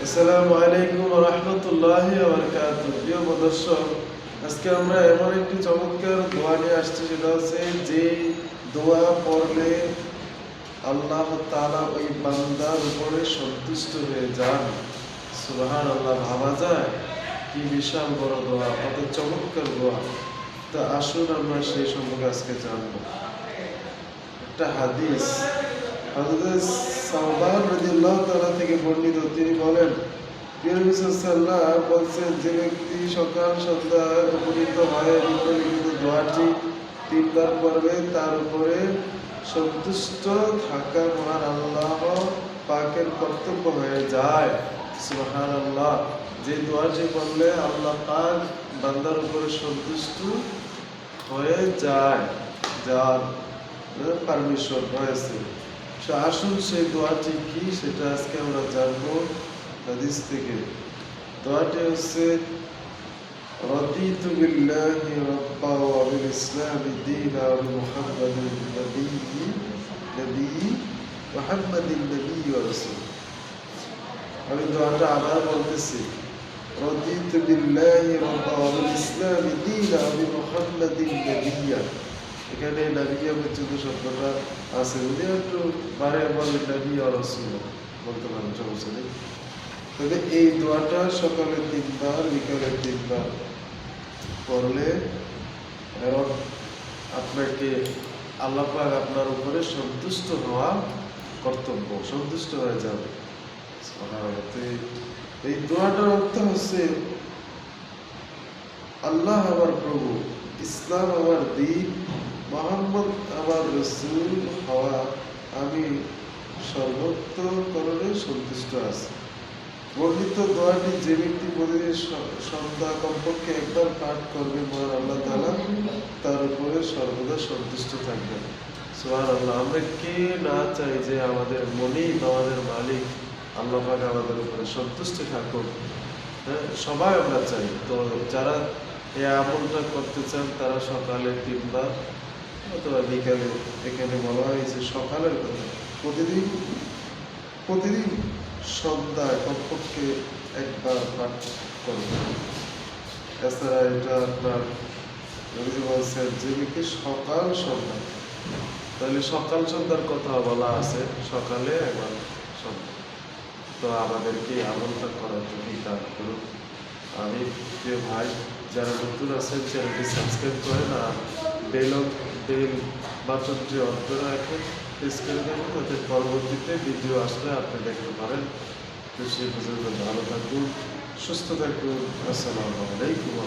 আসসালামু আলাইকুম ওয়া রাহমাতুল্লাহি ওয়া বারাকাতুহু। প্রিয় দর্শক, আজকে আমরা এমন একটি চমৎকার দোয়া নিয়ে আসছি, সেটা হচ্ছে যে দোয়া পড়লে আল্লাহ তাআলা ওই বান্দার উপরে সন্তুষ্ট হয়ে যান। সুবহানাল্লাহ, ভাবা যায় কি বিশাল বড় দোয়া, কত চমৎকার দোয়া। তা আসুন আমরা সেই সম্পর্কে আজকে জানবো। একটা হাদিস হযরত সাওবান রাদিয়াল্লাহু তাআলা থেকে বর্ণিত, তিনি বলেন, প্রিয় নবী সাল্লাল্লাহু আলাইহি ওয়াসাল্লাম বলছেন, যে ব্যক্তি সকাল সন্ধ্যা উপনীত হয় নিম্নলিখিত দোয়াটি তিনবার পড়বে, তার উপরে সন্তুষ্ট থাকা মহান আল্লাহ পাকের কর্তব্য হয়ে যায়। সুবহানাল্লাহ, যে দোয়াটি পড়লে আল্লাহ পাক বান্দার উপরে সন্তুষ্ট হয়ে যায়, যার পারমিশন রয়েছে। আসুন সেই দোয়াটি কি সেটা আজকে আমরা জানবো হাদিস থেকে। দোয়াটি হচ্ছে, রাদিতু বিল্লাহি রাব্বা ওয়া বিল ইসলামি দীনা ওয়া বিমুহাম্মাদিন নবী ওয়া রাসূল। আমি দোয়াটা আবার বলতেছি, রাদিতু বিল্লাহি রাব্বা ওয়া বিল ইসলামি দীনা ওয়া বিমুহাম্মাদিন নবিয়্যা। এখানে নবিয়্যা পর্যন্ত শব্দটা আছে, যদি একটু বারে বলেন নবী ওয়া রাসূল বলতে পারেন, সমস্যা নেই। তবে এই দোয়াটা সকালে তিনবার, বিকালে তিনবার পড়লে আপনাকে আল্লাহ পাক আপনার উপরে সন্তুষ্ট হওয়া কর্তব্য, সন্তুষ্ট হয়ে যাবে। এই দোয়াটার অর্থ হচ্ছে, আল্লাহ আমার প্রভু, ইসলাম আমার দ্বীন, মুহাম্মদ আমার রাসূল হওয়া আমি সর্বোত্তকরণে সন্তুষ্ট আছি। বর্ণিত দোয়াটি যে ব্যক্তি প্রতিদিন সন্ধ্যা কমপক্ষে একবার পাঠ করবে, মহান আল্লাহ তাআলা তার উপরে সর্বদা সন্তুষ্ট থাকবেন। সুবহানাল্লাহ, আমরা কে না চাই যে আমাদের মনিব, আমাদের মালিক আল্লাহ পাক আমাদের উপরে সন্তুষ্ট থাকুক। হ্যাঁ, সবাই আমরা চাই। তো যারা এই আমলটা করতে চান তারা সকালে তিনবার অথবা বিকালে, এখানে বলা হয়েছে সকালের কথা, প্রতিদিন সন্ধ্যায় কমপক্ষে একবার পাঠ করবেন। এছাড়া এটা আপনার নবীজি বলছেন, যে ব্যক্তি সকাল সন্ধ্যা, তাহলে সকাল সন্ধ্যার কথা বলা আছে, সকালে একবার সন্ধ্যা। তো আমাদেরকে আমলটা করার জন্য দান করুন। আমি প্রিয় ভাই, যারা নতুন আছেন চ্যানেলটি সাবস্ক্রাইব করেন, আর বেল বাটনটি অন করে রাখেন, প্রেস করে দেবেন, যাতে পরবর্তীতে ভিডিও আসলে আপনি দেখতে পারেন। তো সেই পর্যন্ত ভালো থাকুন, সুস্থ থাকুন। আসসালামু আলাইকুম।